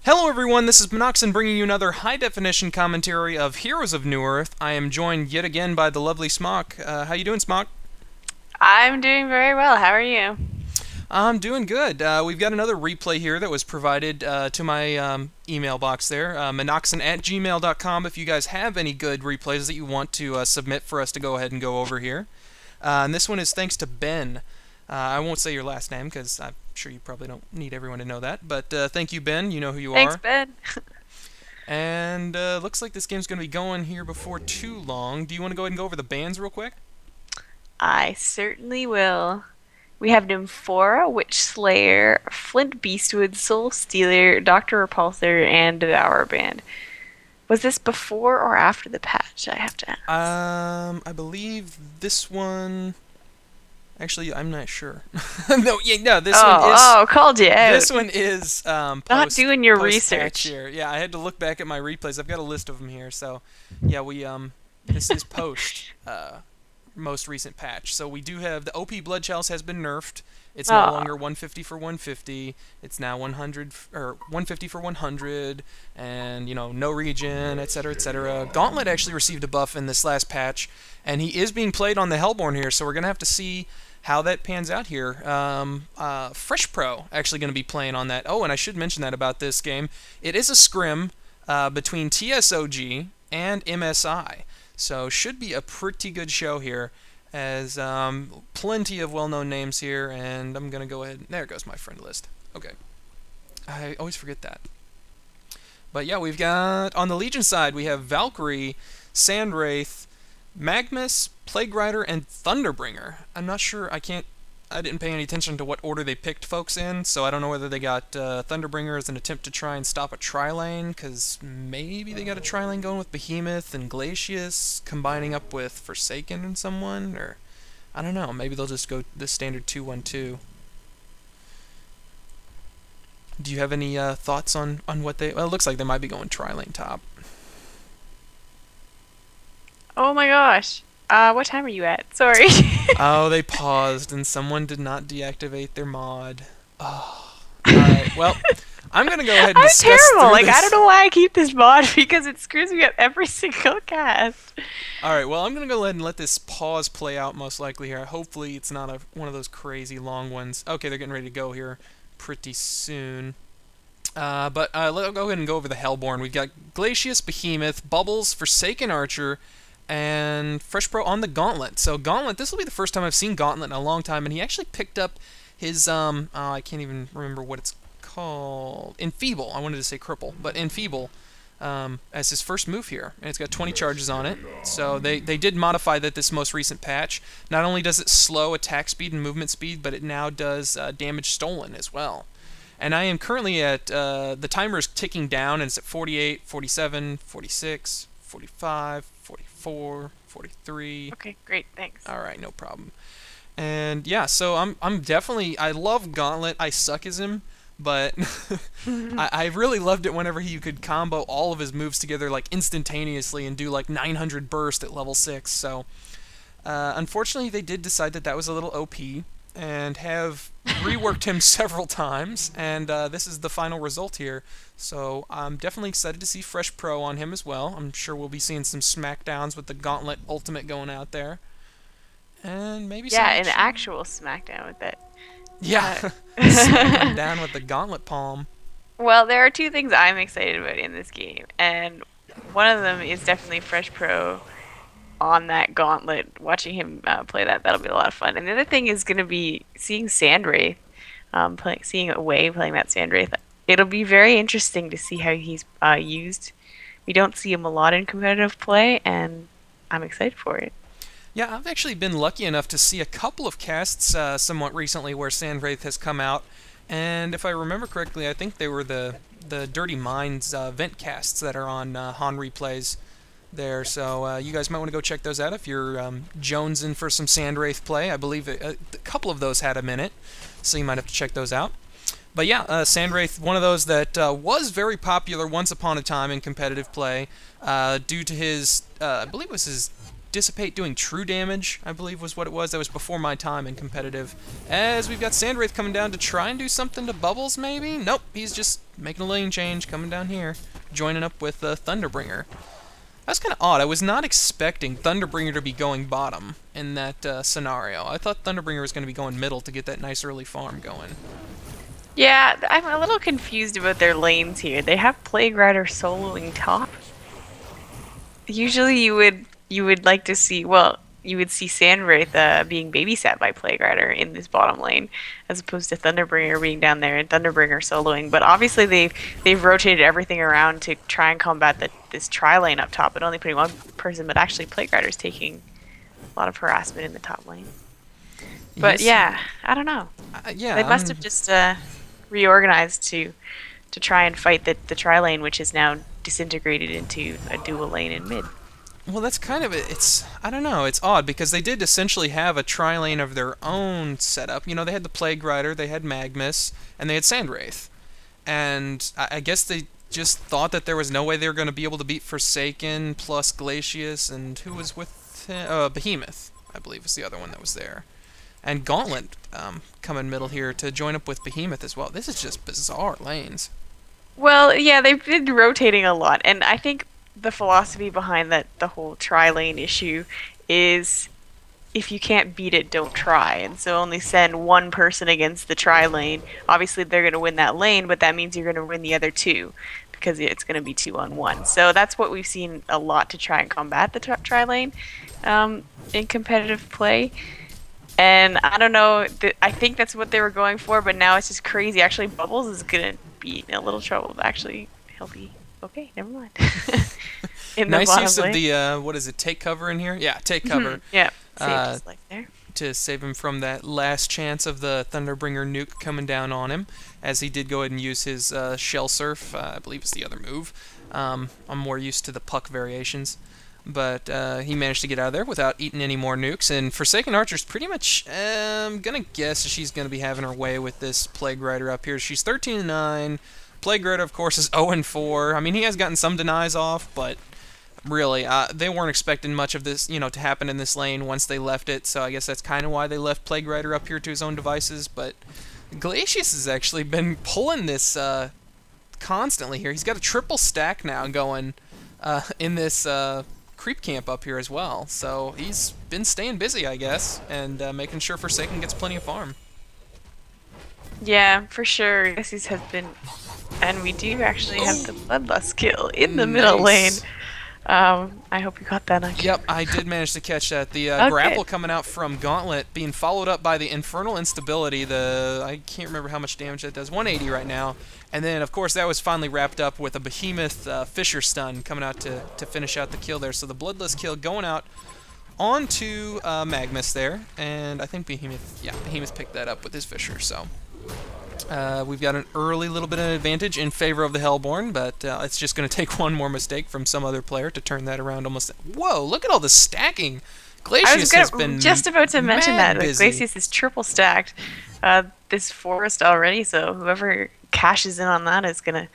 Hello everyone, this is minoxen bringing you another high-definition commentary of Heroes of Newerth. I am joined yet again by the lovely Smock. How you doing, Smock? I'm doing very well. How are you? I'm doing good. We've got another replay here that was provided to my email box there, minoxen@gmail.com, if you guys have any good replays that you want to submit for us to go ahead and go over here. And this one is thanks to Ben. I won't say your last name because I'm sure you probably don't need everyone to know that, but thank you, Ben. You know who you Thanks, are. Ben. And looks like this game's going to be going here before too long. Do you want to go ahead and go over the bans real quick? I certainly will. We have Nymphora, Witch Slayer, Flint Beastwood, Soul Stealer, Doctor Repulsor, and Devourer banned. Was this before or after the patch? I have to ask. I believe this one. Actually, I'm not sure. No, this one is. Oh, called you out. This one is Not doing your research. here. Yeah, I had to look back at my replays. I've got a list of them here. So, yeah, this is post most recent patch. So we do have the OP Blood Chalice has been nerfed. It's no longer 150 for 150. It's now 100 or 150 for 100, and no regen, etc., etc. Gauntlet actually received a buff in this last patch, and he is being played on the Hellborn here. So we're gonna have to see how that pans out here. freshpro actually going to be playing on that. Oh, and I should mention that about this game. It is a scrim between TSOG and MSI. So should be a pretty good show here, as plenty of well-known names here, and I'm going to go ahead. There goes my friend list. Okay. I always forget that. But yeah, we've got, on the Legion side, we have Valkyrie, Sandwraith, Magmus, Plague Rider, and Thunderbringer. I'm not sure, I didn't pay any attention to what order they picked folks in, so I don't know whether they got Thunderbringer as an attempt to try and stop a tri-lane, because maybe they got a tri-lane going with Behemoth and Glacius, combining up with Forsaken and someone, or I don't know, maybe they'll just go the standard 2-1-2. Do you have any thoughts on what they... Well, it looks like they might be going tri-lane top. Oh my gosh. What time are you at? Sorry. Oh, they paused and someone did not deactivate their mod. Oh. Alright, well, I'm going to go ahead and discuss terrible. Like, this. I don't know why I keep this mod because it screws me up every single cast. Alright, well, I'm going to go ahead and let this pause play out most likely here. Hopefully it's not one of those crazy long ones. Okay, they're getting ready to go here pretty soon. But let's go ahead and go over the Hellborn. We've got Glacius, Behemoth, Bubbles, Forsaken Archer, and freshpro on the Gauntlet. So Gauntlet, this will be the first time I've seen Gauntlet in a long time, and he actually picked up his, I can't even remember what it's called, Enfeeble. I wanted to say Cripple, but Enfeeble as his first move here. And it's got 20 charges on it. So they did modify that this most recent patch. Not only does it slow attack speed and movement speed, but it now does damage stolen as well. And I am currently at, the timer is ticking down, and it's at 48, 47, 46, 45, 44, 43. Okay, great, thanks. Alright, no problem. And yeah, so I'm definitely, I love Gauntlet. I suck as him, but I really loved it whenever he could combo all of his moves together like instantaneously and do like 900 burst at level 6. So unfortunately they did decide that was a little OP and have reworked him several times, and this is the final result here. So I'm definitely excited to see freshpro on him as well. I'm sure we'll be seeing some smackdowns with the Gauntlet Ultimate going out there. And maybe some an actual smackdown with it. Yeah, smack him down with the Gauntlet Palm. Well, there are two things I'm excited about in this game, and one of them is definitely freshpro on that Gauntlet. Watching him play that'll be a lot of fun. And the other thing is going to be seeing Sandwraith, seeing Away playing that Sandwraith. It'll be very interesting to see how he's used. We don't see him a lot in competitive play, and I'm excited for it. Yeah, I've actually been lucky enough to see a couple of casts somewhat recently where Sandwraith has come out, and if I remember correctly, I think they were the Dirty Minds vent casts that are on Han replays there, so you guys might want to go check those out if you're jonesing for some Sandwraith play. I believe a couple of those had him in it, so you might have to check those out. But yeah, Sandwraith, one of those that was very popular once upon a time in competitive play due to his, I believe it was his Dissipate doing true damage, I believe was what it was. That was before my time in competitive. As we've got Sandwraith coming down to try and do something to Bubbles, maybe? Nope, he's just making a lane change, coming down here, joining up with Thunderbringer. That's kind of odd. I was not expecting Thunderbringer to be going bottom in that scenario. I thought Thunderbringer was going to be going middle to get that nice early farm going. Yeah, I'm a little confused about their lanes here. They have Plague Rider soloing top. Usually you would like to see, well, you would see Sandwraith being babysat by Plague Rider in this bottom lane, as opposed to Thunderbringer being down there and Thunderbringer soloing. But obviously they've rotated everything around to try and combat this tri-lane up top, but only putting one person, but actually Plague Rider's taking a lot of harassment in the top lane. But Yes. yeah, I don't know. Yeah, They must have just reorganized to try and fight the tri-lane, which is now disintegrated into a dual lane in mid. Well, that's kind of it's I don't know, it's odd because they did essentially have a tri-lane of their own setup. You know, they had the Plague Rider, they had Magmus, and they had Sandwraith. And I guess they just thought that there was no way they were going to be able to beat Forsaken plus Glacius, and who was with Behemoth, I believe was the other one that was there. And Gauntlet coming middle here to join up with Behemoth as well. This is just bizarre lanes. Well, yeah, they've been rotating a lot, and I think the philosophy behind the whole tri-lane issue is if you can't beat it, don't try. And so only send one person against the tri-lane. Obviously, they're going to win that lane, but that means you're going to win the other two because it's going to be 2-on-1. So that's what we've seen a lot to try and combat the tri-lane in competitive play. And I don't know, I think that's what they were going for, but now it's just crazy. Actually, Bubbles is going to be in a little trouble. Actually, he'll be okay, never mind. In the nice use lane. of the, what is it, take cover in here? Yeah, take cover. Yeah, saved his life there. To save him from that last chance of the Thunderbringer nuke coming down on him, as he did go ahead and use his Shell Surf, I believe is the other move. I'm more used to the puck variations. But he managed to get out of there without eating any more nukes. And Forsaken Archer's pretty much, I'm going to guess she's going to be having her way with this Plague Rider up here. She's 13-9. Plague Rider, of course, is 0-4. I mean, he has gotten some denies off, but really, they weren't expecting much of this, to happen in this lane once they left it. So I guess that's kind of why they left Plague Rider up here to his own devices. But Glacius has actually been pulling this constantly here. He's got a triple stack now going in this creep camp up here as well. So he's been staying busy, I guess, and making sure Forsaken gets plenty of farm. Yeah, for sure. Glacius has been... And we do actually have the Bloodlust kill in the middle lane. I hope you got that, Aki. Yep, I did manage to catch that. The grapple coming out from Gauntlet being followed up by the Infernal Instability. I can't remember how much damage that does. 180 right now. And then, of course, that was finally wrapped up with a Behemoth Fisher Stun coming out to finish out the kill there. So the Bloodlust kill going out onto Magmus there. And I think Behemoth picked that up with his Fisher, so... we've got an early little bit of an advantage in favor of the Hellborn, but it's just going to take one more mistake from some other player to turn that around almost... Whoa, look at all the stacking! Glacius has been just about to mention that. busy. Glacius is triple stacked this forest already, so whoever cashes in on that is going to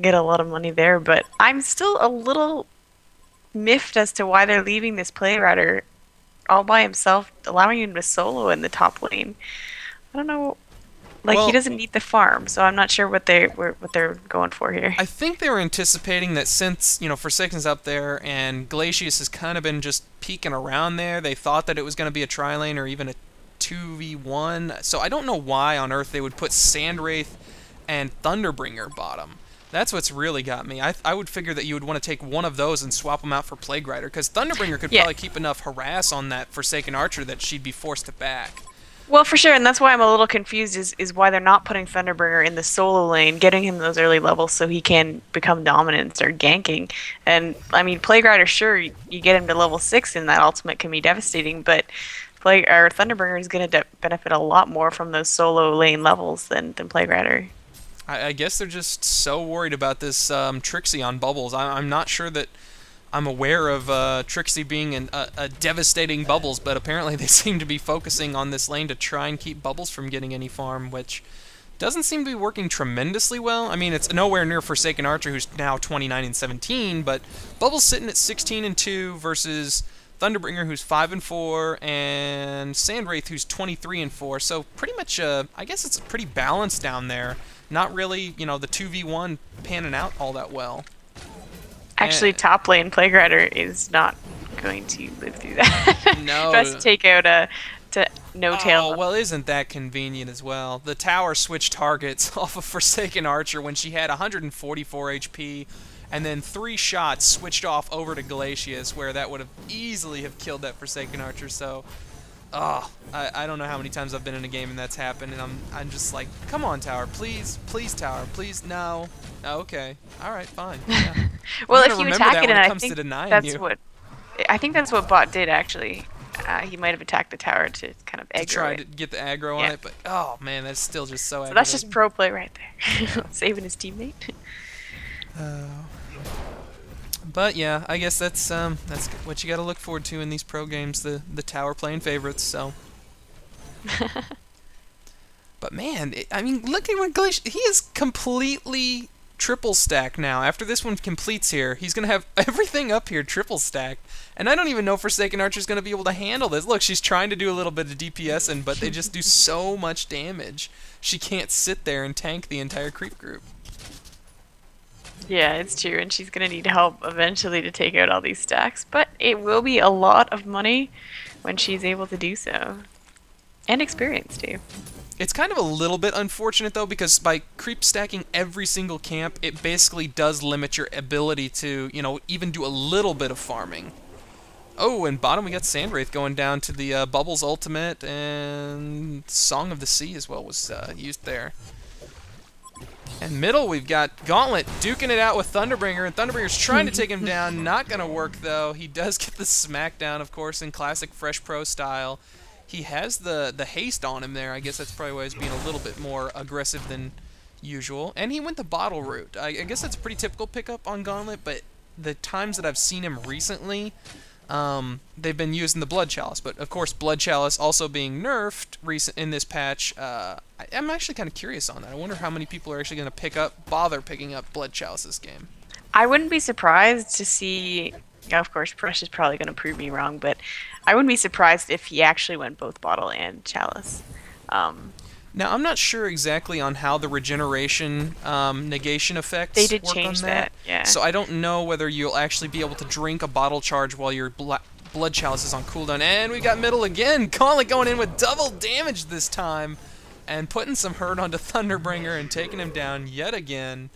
get a lot of money there. But I'm still a little miffed as to why they're leaving this Plague Rider all by himself, allowing him to solo in the top lane. I don't know... Like, he doesn't need the farm, so I'm not sure what they're going for here. I think they were anticipating that since, Forsaken's up there and Glacius has kind of been just peeking around there, they thought that it was going to be a tri-lane or even a 2v1. So I don't know why on earth they would put Sandwraith and Thunderbringer bottom. That's what's really got me. I would figure that you would want to take one of those and swap them out for Plague Rider, because Thunderbringer could probably keep enough harass on that Forsaken Archer that she'd be forced to back. Well, for sure, and that's why I'm a little confused is why they're not putting Thunderbringer in the solo lane, getting him those early levels so he can become dominant and start ganking. And, I mean, Plague Rider, sure, you get him to level 6 and that ultimate can be devastating, but Thunderbringer is going to benefit a lot more from those solo lane levels than Plague Rider. I guess they're just so worried about this Trixie on Bubbles. I'm not sure that I'm aware of Trixie being a devastating Bubbles, but apparently they seem to be focusing on this lane to try and keep Bubbles from getting any farm, which doesn't seem to be working tremendously well. I mean, it's nowhere near Forsaken Archer, who's now 29-17, but Bubbles sitting at 16-2 versus Thunderbringer, who's 5-4, and Sandwraith, who's 23-4. So pretty much, I guess it's pretty balanced down there. Not really, you know, the 2v1 panning out all that well. Actually, top lane Playgrider is not going to live through that. No. Tries to take out a Notail. Oh, well, isn't that convenient as well? The tower switched targets off of Forsaken Archer when she had 144 HP, and then 3 shots switched off over to Glacius, where that would have easily have killed that Forsaken Archer. So, I don't know how many times I've been in a game and that's happened, and I'm just like, come on, tower, please, please, tower, please, no. Okay, all right, fine. Yeah. Well, if you attack it, and I think that's what bot did actually. He might have attacked the tower to kind of aggro try to get the aggro on it, but oh man, that's still just so aggravating. That's just pro play right there. Saving his teammate. But yeah, I guess that's what you got to look forward to in these pro games, the tower playing favorites. So, but man, I mean, look at what Glacius. He is completely triple stacked now. After this one completes here, he's gonna have everything up here triple stacked, and I don't even know if Forsaken Archer's gonna be able to handle this. Look, she's trying to do a little bit of DPS, but they just do so much damage. She can't sit there and tank the entire creep group. Yeah, it's true, and she's gonna need help eventually to take out all these stacks, but it will be a lot of money when she's able to do so. And experience, too. It's kind of a little bit unfortunate, though, because by creep stacking every single camp, it basically does limit your ability to, you know, even do a little bit of farming. Oh, and bottom we got Sandwraith going down to the Bubbles ultimate, and Song of the Sea as well was used there. And middle, we've got Gauntlet duking it out with Thunderbringer, and Thunderbringer's trying to take him down. Not going to work, though. He does get the smackdown, of course, in classic Fresh Pro style. He has the haste on him there. I guess that's probably why he's being a little bit more aggressive than usual. And he went the bottle route. I guess that's a pretty typical pickup on Gauntlet, but the times that I've seen him recently, they've been using the Blood Chalice. But, of course, Blood Chalice also being nerfed in this patch. I'm actually kind of curious on that. I wonder how many people are actually going to bother picking up Blood Chalice this game. I wouldn't be surprised to see... Yeah, of course, Prush is probably going to prove me wrong, but I wouldn't be surprised if he actually went both Bottle and Chalice. Now, I'm not sure exactly on how the regeneration negation effects They did work change on that, yeah. So I don't know whether you'll actually be able to drink a bottle charge while your Blood Chalice is on cooldown. And we got middle again. Gauntlet going in with double damage this time and putting some hurt onto Thunderbringer and taking him down yet again.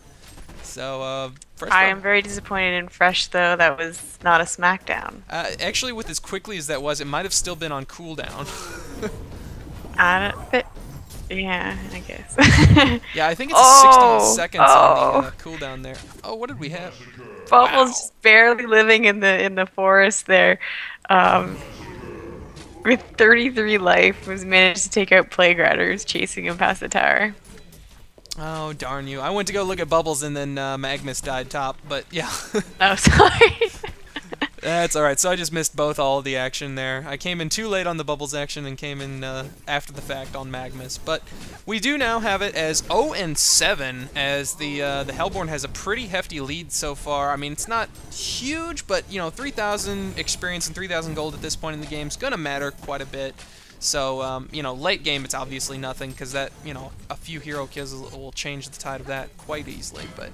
So, I am very disappointed in Fresh, though. That was not a smackdown. Actually, with as quickly as that was, it might have still been on cooldown. Yeah, I guess. Yeah, I think it's 60 seconds on the cooldown there. Oh, what did we have? Bubbles just barely living in the forest there. With 33 life, was managed to take out Playgriders, chasing him past the tower. Oh, darn you. I went to go look at Bubbles and then Magnus died top, but yeah. Oh, sorry. That's alright, so I just missed all of the action there. I came in too late on the Bubbles action and came in after the fact on Magnus. But we do now have it as 0-7, as the Hellborn has a pretty hefty lead so far. I mean, it's not huge, but, you know, 3,000 experience and 3,000 gold at this point in the game is going to matter quite a bit. So, you know, late game it's obviously nothing, because that, you know, a few hero kills will change the tide of that quite easily. But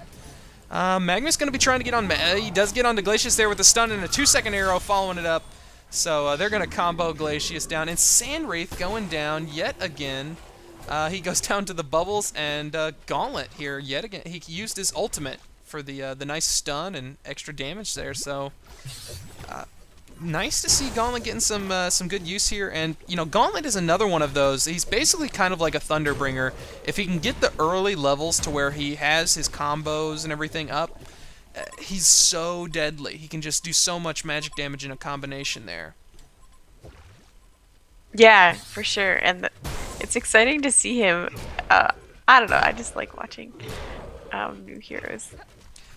Magnus going to be trying to get on. He does get onto Glacius there with a stun and a 2-second arrow following it up. So they're going to combo Glacius down. And Sandwraith going down yet again. He goes down to the Bubbles, and Gauntlet here yet again. He used his ultimate for the nice stun and extra damage there. So nice to see Gauntlet getting some good use here. And, you know, Gauntlet is another one of those. He's basically kind of like a Thunderbringer. If he can get the early levels to where he has his combos and everything up, he's so deadly. He can just do so much magic damage in a combination there. Yeah, for sure. And it's exciting to see him. I don't know. I just like watching new heroes.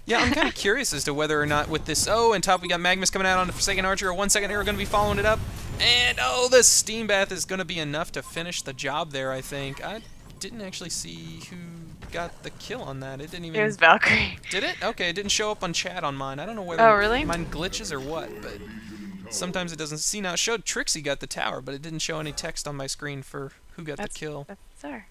Yeah, I'm kind of curious as to whether or not with this... Oh, and top we got Magnus coming out on the Forsaken Archer. A 1-second arrow going to be following it up. And, oh, the Steam Bath is going to be enough to finish the job there, I think. I didn't actually see who got the kill on that. It didn't even... It was Valkyrie. Did it? Okay, it didn't show up on chat on mine. I don't know whether really? mine glitches or what, but... Sometimes it doesn't. See, now it showed Trixie got the tower, but it didn't show any text on my screen for who got the kill. That's bizarre.